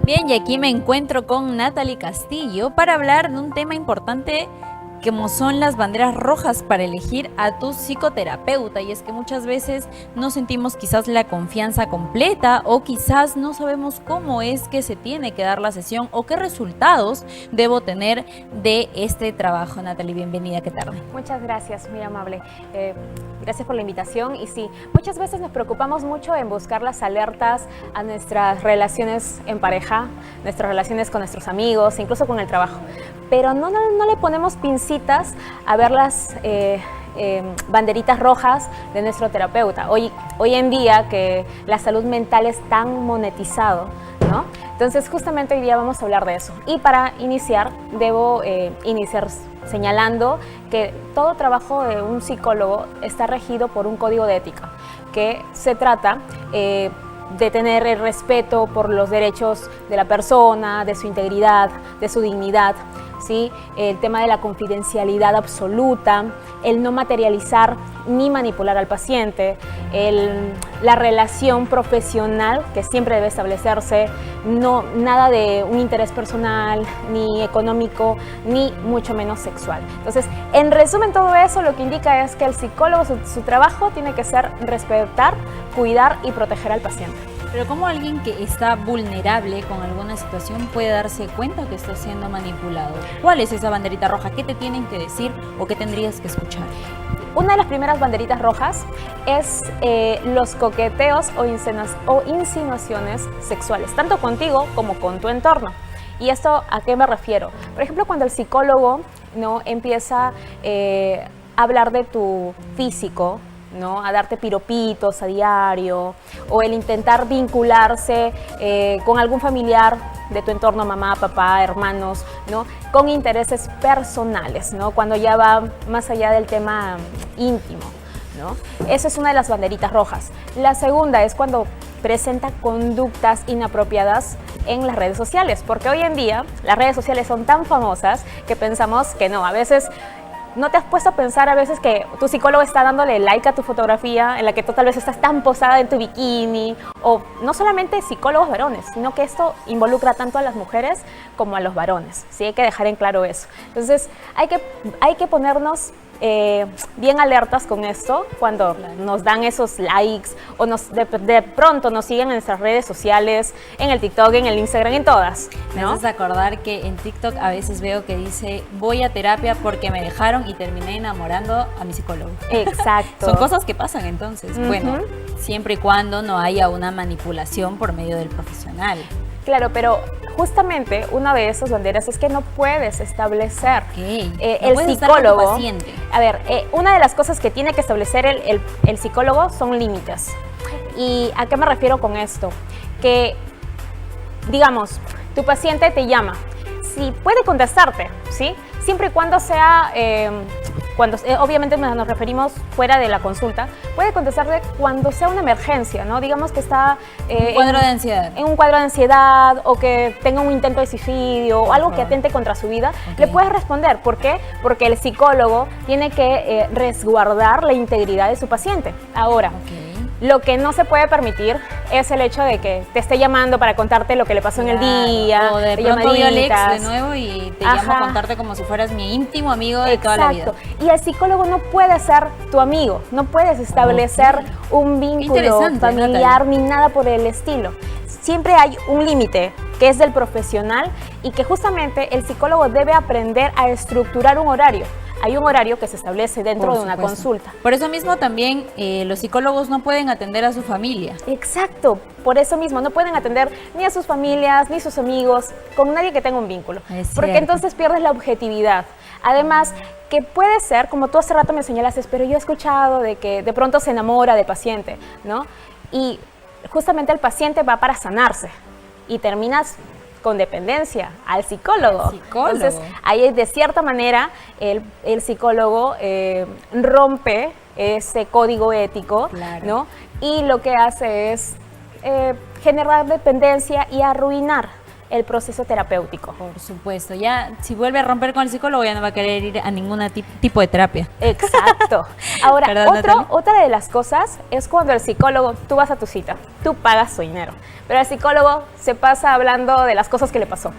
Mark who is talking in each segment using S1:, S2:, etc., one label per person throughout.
S1: Bien, y aquí me encuentro con Natalie Castillo para hablar de un tema importante como son las banderas rojas para elegir a tu psicoterapeuta. Y es que muchas veces no sentimos quizás la confianza completa o quizás no sabemos cómo es que se tiene que dar la sesión o qué resultados debo tener de este trabajo. Natalie, bienvenida, ¿qué tarde?
S2: Muchas gracias, muy amable. Gracias por la invitación. Y sí, muchas veces nos preocupamos mucho en buscar las alertas a nuestras relaciones en pareja, nuestras relaciones con nuestros amigos, incluso con el trabajo. Pero no le ponemos pincitas a ver las banderitas rojas de nuestro terapeuta. Hoy en día que la salud mental es tan monetizado, ¿no? Entonces justamente hoy día vamos a hablar de eso. Y para iniciar, debo iniciar señalando que todo trabajo de un psicólogo está regido por un código de ética, que se trata de tener el respeto por los derechos de la persona, de su integridad, de su dignidad, ¿sí? El tema de la confidencialidad absoluta, el no materializar ni manipular al paciente, la relación profesional que siempre debe establecerse, nada de un interés personal, ni económico, ni mucho menos sexual. Entonces, en resumen, todo eso lo que indica es que el psicólogo, su trabajo tiene que ser respetar, cuidar y proteger al paciente.
S1: Pero ¿cómo alguien que está vulnerable con alguna situación puede darse cuenta que está siendo manipulado? ¿Cuál es esa banderita roja? ¿Qué te tienen que decir o qué tendrías que escuchar?
S2: Una de las primeras banderitas rojas es los coqueteos o insinuaciones sexuales, tanto contigo como con tu entorno. ¿Y esto a qué me refiero? Por ejemplo, cuando el psicólogo, ¿no?, empieza a hablar de tu físico, ¿no?, a darte piropitos a diario, o el intentar vincularse con algún familiar de tu entorno, mamá, papá, hermanos, ¿no?, con intereses personales, ¿no?, cuando ya va más allá del tema íntimo, ¿no? Esa es una de las banderitas rojas. La segunda es cuando presenta conductas inapropiadas en las redes sociales, porque hoy en día las redes sociales son tan famosas que pensamos que no, a veces. ¿No te has puesto a pensar a veces que tu psicólogo está dándole like a tu fotografía en la que tú tal vez estás tan posada en tu bikini? O no solamente psicólogos varones, sino que esto involucra tanto a las mujeres como a los varones, ¿sí? Hay que dejar en claro eso. Entonces hay que ponernos bien alertas con esto cuando nos dan esos likes o de pronto nos siguen en nuestras redes sociales, en el TikTok, en el Instagram, en todas, ¿no?
S1: Me haces acordar que en TikTok a veces veo que dice voy a terapia porque me dejaron y terminé enamorando a mi psicólogo.
S2: Exacto.
S1: Son cosas que pasan entonces. Bueno, siempre y cuando no haya una manipulación por medio del profesional.
S2: Claro, pero justamente una de esas banderas es que no puedes establecer el
S1: puedes
S2: psicólogo.
S1: Estar con tu paciente.
S2: A ver, una de las cosas que tiene que establecer el psicólogo son límites. ¿Y a qué me refiero con esto? Que, digamos, tu paciente te llama, sí, puede contestarte, ¿sí? Siempre y cuando sea, obviamente nos referimos fuera de la consulta, puede contestarte cuando sea una emergencia, ¿no? Digamos que está
S1: un cuadro de ansiedad.
S2: En un cuadro de ansiedad o que tenga un intento de suicidio o algo que atente contra su vida, le puedes responder. ¿Por qué? Porque el psicólogo tiene que resguardar la integridad de su paciente. Ahora, lo que no se puede permitir es el hecho de que te esté llamando para contarte lo que le pasó en el día.
S1: O de pronto vio Alex de nuevo y te llamo a contarte como si fueras mi íntimo amigo de toda la vida.
S2: Y el psicólogo no puede ser tu amigo, no puedes establecer un vínculo familiar ni nada por el estilo. Siempre hay un límite que es del profesional y que justamente el psicólogo debe aprender a estructurar un horario. Hay un horario que se establece dentro de una consulta.
S1: Por eso mismo también los psicólogos no pueden atender a su familia.
S2: Exacto, por eso mismo no pueden atender ni a sus familias, ni sus amigos, con nadie que tenga un vínculo. Porque entonces pierdes la objetividad. Además, que puede ser, como tú hace rato me señalaste, pero yo he escuchado de que de pronto se enamora del paciente, ¿no? Y justamente el paciente va para sanarse y terminas con dependencia al psicólogo. Entonces, ahí de cierta manera el psicólogo rompe ese código ético, ¿no? Y lo que hace es generar dependencia y arruinar el proceso terapéutico.
S1: Por supuesto, ya si vuelve a romper con el psicólogo ya no va a querer ir a ningún tipo de terapia.
S2: Exacto. Ahora,
S1: ¿Verdad, Natalia?
S2: otra de las cosas es cuando el psicólogo, tú vas a tu cita, tú pagas tu dinero, pero el psicólogo se pasa hablando de las cosas que le pasó,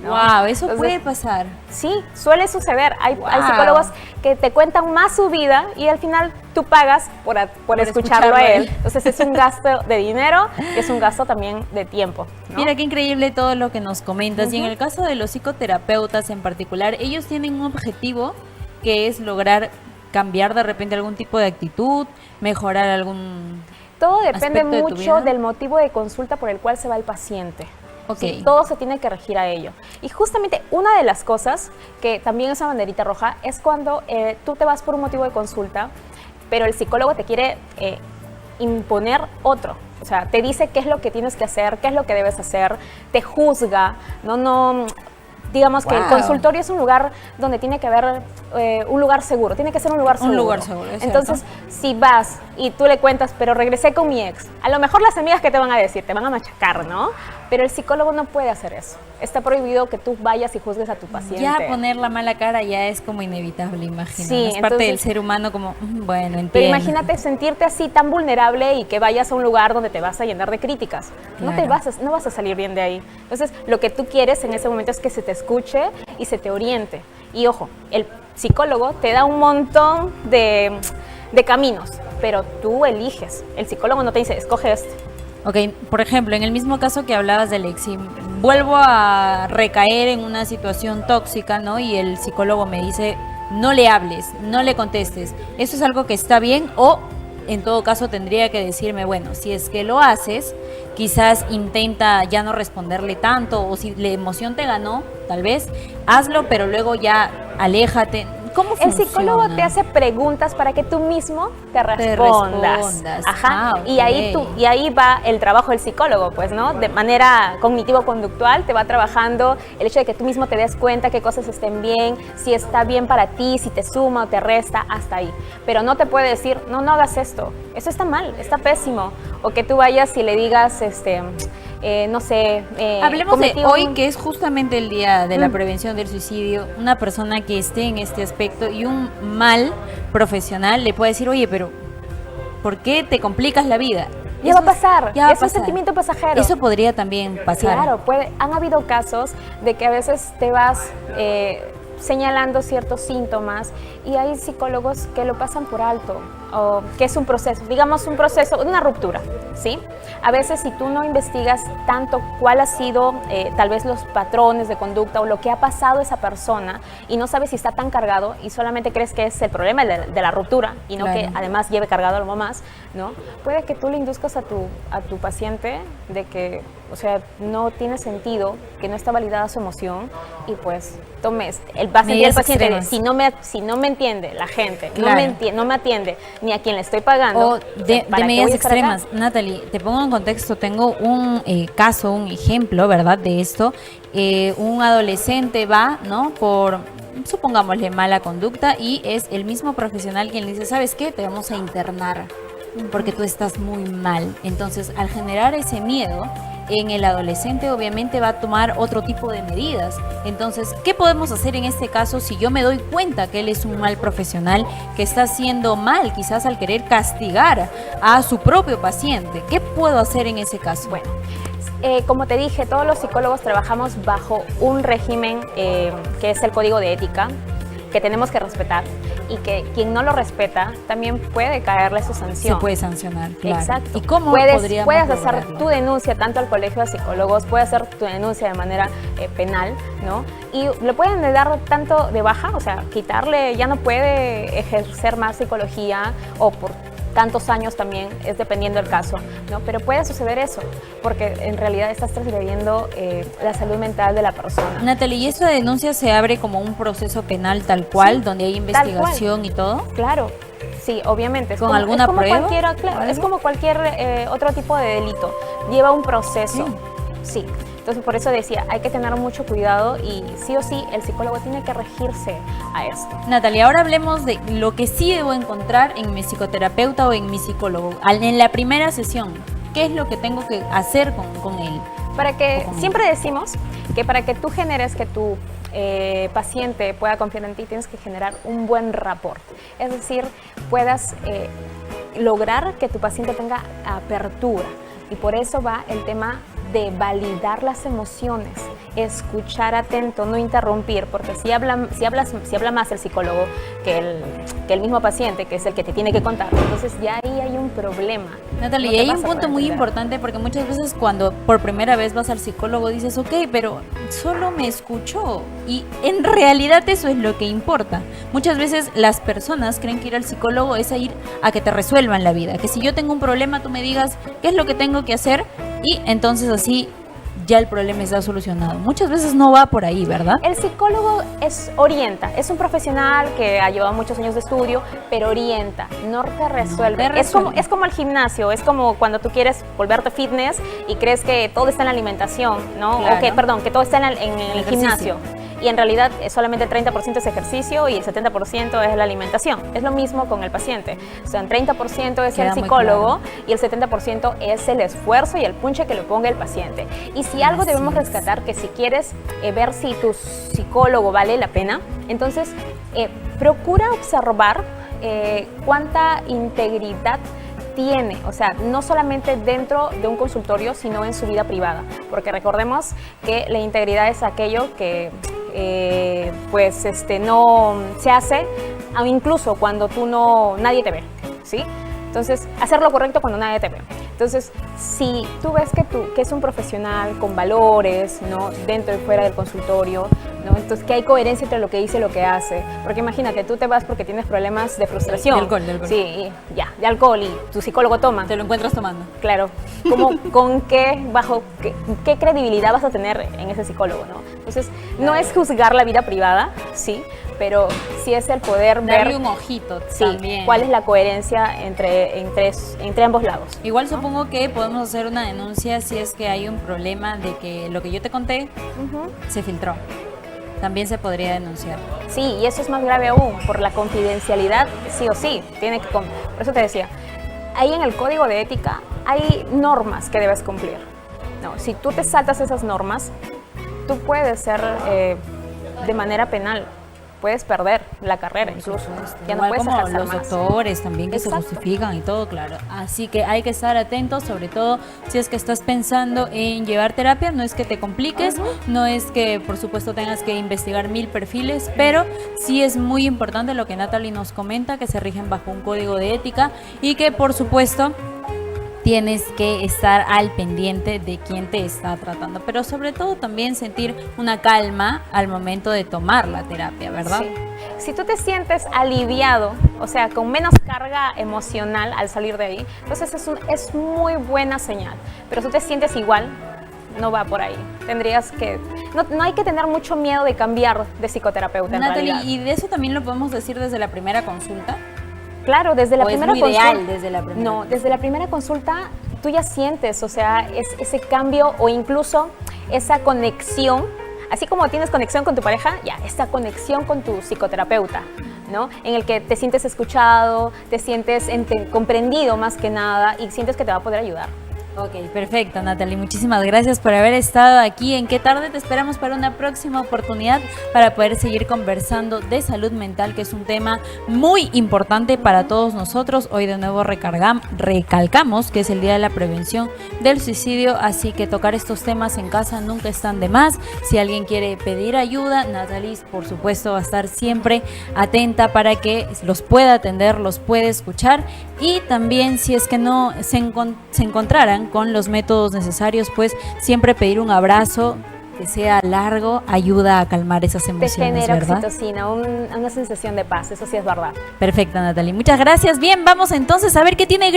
S2: ¿no?
S1: Wow, eso
S2: Entonces,
S1: puede pasar.
S2: sí, suele suceder. Hay
S1: Wow.
S2: psicólogos que te cuentan más su vida y al final tú pagas por escucharlo a él. Entonces es un gasto de dinero y es un gasto también de tiempo, ¿no?
S1: Mira qué increíble todo lo que nos comentas. Y en el caso de los psicoterapeutas en particular, ellos tienen un objetivo que es lograr cambiar de repente algún tipo de actitud, mejorar algún...
S2: Todo depende
S1: aspecto de tu
S2: mucho
S1: vida.
S2: del motivo de consulta por el cual se va el paciente.
S1: Ok.
S2: Sí, todo se tiene que regir a ello. Y justamente una de las cosas que también es una banderita roja es cuando tú te vas por un motivo de consulta, pero el psicólogo te quiere imponer otro. O sea, te dice qué es lo que tienes que hacer, qué es lo que debes hacer, te juzga, no. Digamos que el
S1: Wow.
S2: consultorio es un lugar donde tiene que haber un lugar seguro, tiene que ser un lugar seguro.
S1: Un lugar seguro, es
S2: Entonces,
S1: cierto.
S2: si vas y tú le cuentas, pero regresé con mi ex, a lo mejor las amigas que te van a decir, te van a machacar, ¿no? Pero el psicólogo no puede hacer eso. Está prohibido que tú vayas y juzgues a tu paciente.
S1: Ya poner la mala cara ya es como inevitable, imagino.
S2: Sí,
S1: Es parte del
S2: entonces-
S1: ser humano como, bueno, entiendo.
S2: Pero imagínate sentirte así tan vulnerable y que vayas a un lugar donde te vas a llenar de críticas.
S1: Claro.
S2: No vas a salir bien de ahí. Entonces, lo que tú quieres en ese momento es que se te escuche y se te oriente. Y ojo, el psicólogo te da un montón de caminos, pero tú eliges. El psicólogo no te dice, escoge este.
S1: Ok, por ejemplo, en el mismo caso que hablabas de Lexi, vuelvo a recaer en una situación tóxica, ¿no? Y el psicólogo me dice, no le hables, no le contestes. ¿Eso es algo que está bien? O, en todo caso, tendría que decirme, bueno, si es que lo haces, quizás intenta ya no responderle tanto, o si la emoción te ganó, tal vez, hazlo, pero luego ya aléjate. ¿Cómo
S2: El
S1: funciona?
S2: psicólogo te hace preguntas para que tú mismo te respondas.
S1: respondas.
S2: Ajá.
S1: Ah,
S2: Y ahí
S1: ok.
S2: y ahí va el trabajo del psicólogo, pues, ¿no? De manera cognitivo-conductual te va trabajando el hecho de que tú mismo te des cuenta qué cosas estén bien, si está bien para ti, si te suma o te resta, hasta ahí. Pero no te puede decir, no hagas esto. Eso está mal, está pésimo. O que tú vayas y le digas, no sé,
S1: Hablemos de
S2: cometí
S1: hoy,
S2: un-
S1: que es justamente el día de la prevención del suicidio. Una persona que esté en este aspecto y un mal profesional le puede decir, oye, pero ¿por qué te complicas la vida?
S2: Ya va a pasar,
S1: ya va a
S2: es un
S1: pasar.
S2: sentimiento pasajero.
S1: Eso podría también pasar.
S2: Claro, han habido casos de que a veces te vas señalando ciertos síntomas y hay psicólogos que lo pasan por alto, o que es un proceso, digamos un proceso, una ruptura, ¿sí? A veces si tú no investigas tanto cuál ha sido tal vez los patrones de conducta o lo que ha pasado esa persona y no sabes si está tan cargado y solamente crees que es el problema de la ruptura y no
S1: Claro.
S2: que además lleve cargado algo más, ¿no? Puede que tú le induzcas a tu paciente de que, o sea, no tiene sentido, que no está validada su emoción y pues tomes, va a sentir el
S1: Medidas
S2: paciente de,
S1: extremas.
S2: si no me entiende la gente,
S1: Claro.
S2: no me atiende, ni a quien le estoy pagando.
S1: O de
S2: ¿para qué
S1: medidas
S2: voy a estar acá?
S1: extremas. Natalie, te pongo en contexto, tengo un caso, un ejemplo, ¿verdad? De esto. Un adolescente va, ¿no? Por, supongámosle, mala conducta y es el mismo profesional quien le dice, ¿sabes qué? Te vamos a internar porque tú estás muy mal. Entonces, al generar ese miedo en el adolescente, obviamente va a tomar otro tipo de medidas. Entonces, ¿qué podemos hacer en este caso si yo me doy cuenta que él es un mal profesional, que está haciendo mal quizás al querer castigar a su propio paciente? ¿Qué puedo hacer en ese caso?
S2: Bueno, como te dije, todos los psicólogos trabajamos bajo un régimen que es el código de ética, que tenemos que respetar y que quien no lo respeta también puede caerle su sanción.
S1: Se puede sancionar, claro.
S2: Exacto.
S1: ¿Y cómo
S2: puedes
S1: podríamos
S2: hacer
S1: lograrlo?
S2: tu denuncia tanto al colegio de psicólogos, puedes hacer tu denuncia de manera penal, ¿no? Y le pueden dar tanto de baja, o sea, quitarle, ya no puede ejercer más psicología o por tantos años también, es dependiendo del caso, ¿no? Pero puede suceder eso, porque en realidad estás transgrediendo la salud mental de la persona.
S1: Natalie, ¿y esa denuncia se abre como un proceso penal tal cual,
S2: Sí,
S1: donde hay
S2: tal cual.
S1: investigación y todo?
S2: Claro, sí, obviamente. Es
S1: ¿Con
S2: como,
S1: alguna
S2: es como
S1: prueba?
S2: cualquiera, claro, es como cualquier otro tipo de delito. Lleva un proceso. Sí. Entonces, por eso decía, hay que tener mucho cuidado y sí o sí el psicólogo tiene que regirse a esto.
S1: Natalie, ahora hablemos de lo que sí debo encontrar en mi psicoterapeuta o en mi psicólogo. En la primera sesión, ¿qué es lo que tengo que hacer con él?
S2: Para que, siempre decimos que para que tú generes que tu paciente pueda confiar en ti, tienes que generar un buen rapport. Es decir, puedas lograr que tu paciente tenga apertura. Y por eso va el tema de validar las emociones, escuchar atento, no interrumpir, porque si habla más el psicólogo que el mismo paciente, que es el que te tiene que contar, entonces ya ahí hay un problema.
S1: Natalie, y hay un punto muy importante, porque muchas veces cuando por primera vez vas al psicólogo dices, ok, pero solo me escuchó, y en realidad eso es lo que importa. Muchas veces las personas creen que ir al psicólogo es a ir a que te resuelvan la vida, que si yo tengo un problema tú me digas qué es lo que tengo que hacer y entonces así ya el problema está solucionado. Muchas veces no va por ahí, ¿verdad?
S2: El psicólogo orienta, es un profesional que ha llevado muchos años de estudio, pero orienta, no te resuelve.
S1: No te resuelve.
S2: Es como el gimnasio, es como cuando tú quieres volverte fitness y crees que todo está en la alimentación, ¿no?
S1: Claro.
S2: Que todo está en el gimnasio. Y en realidad solamente el 30% es ejercicio y el 70% es la alimentación. Es lo mismo con el paciente. O sea, el 30% es
S1: Queda
S2: el
S1: muy
S2: psicólogo
S1: claro.
S2: y el 70% es el esfuerzo y el punche que le ponga el paciente. Y si algo
S1: Así
S2: debemos
S1: es.
S2: rescatar, que si quieres ver si tu psicólogo vale la pena, entonces procura observar cuánta integridad tiene, o sea, no solamente dentro de un consultorio, sino en su vida privada, porque recordemos que la integridad es aquello que no se hace, incluso cuando nadie te ve, ¿sí? Entonces, hacer lo correcto cuando nadie te ve. Entonces, si tú ves que es un profesional con valores, ¿no? Dentro y fuera del consultorio, ¿no? Entonces, que hay coherencia entre lo que dice y lo que hace. Porque imagínate, tú te vas porque tienes problemas de frustración.
S1: De alcohol.
S2: Sí, de alcohol, y tu psicólogo toma.
S1: Te lo encuentras tomando.
S2: Claro. Bajo qué credibilidad vas a tener en ese psicólogo, ¿no? Entonces, no es juzgar la vida privada, sí, pero sí es el poder
S1: Darle
S2: ver
S1: un ojito
S2: sí,
S1: también.
S2: cuál es la coherencia entre ambos lados.
S1: Igual supongo que podemos hacer una denuncia si es que hay un problema de que lo que yo te conté se filtró. También se podría denunciar.
S2: Sí, y eso es más grave aún, por la confidencialidad, sí o sí. Por eso te decía, ahí en el código de ética hay normas que debes cumplir. No, si tú te saltas esas normas, tú puedes ser de manera penal. Puedes perder la carrera incluso. Ya no
S1: Igual
S2: puedes
S1: como
S2: ejercer
S1: los
S2: más.
S1: doctores también que
S2: Exacto.
S1: se justifican y todo, claro. Así que hay que estar atentos, sobre todo si es que estás pensando en llevar terapia. No es que te compliques, no es que por supuesto tengas que investigar 1000 perfiles, pero sí es muy importante lo que Natalie nos comenta, que se rigen bajo un código de ética y que por supuesto tienes que estar al pendiente de quién te está tratando, pero sobre todo también sentir una calma al momento de tomar la terapia, ¿verdad?
S2: Sí. Si tú te sientes aliviado, o sea, con menos carga emocional al salir de ahí, entonces es muy buena señal. Pero si tú te sientes igual, no va por ahí. Tendrías que... No hay que tener mucho miedo de cambiar de psicoterapeuta en
S1: Natalie,
S2: realidad.
S1: ¿y de eso también lo podemos decir desde la primera consulta?
S2: Claro, desde la
S1: ¿O es
S2: primera
S1: muy
S2: consulta.
S1: ideal desde la primera?
S2: No, desde la primera consulta tú ya sientes, o sea, ese cambio o incluso esa conexión, así como tienes conexión con tu pareja, ya, esta conexión con tu psicoterapeuta, ¿no? En el que te sientes escuchado, te sientes comprendido más que nada y sientes que te va a poder ayudar.
S1: Ok, perfecto, Natalie. Muchísimas gracias por haber estado aquí en Qué Tarde. Te esperamos para una próxima oportunidad para poder seguir conversando de salud mental, que es un tema muy importante para todos nosotros. Hoy de nuevo recalcamos que es el Día de la Prevención del Suicidio, así que tocar estos temas en casa nunca están de más. Si alguien quiere pedir ayuda, Natalie, por supuesto, va a estar siempre atenta para que los pueda atender, los pueda escuchar, y también si es que no se encontraran con los métodos necesarios, pues siempre pedir un abrazo que sea largo ayuda a calmar esas
S2: Te
S1: emociones,
S2: genera
S1: ¿verdad?
S2: oxitocina, una sensación de paz, eso sí es verdad.
S1: Perfecto, Natalie. Muchas gracias. Bien, vamos entonces a ver qué tiene Greg.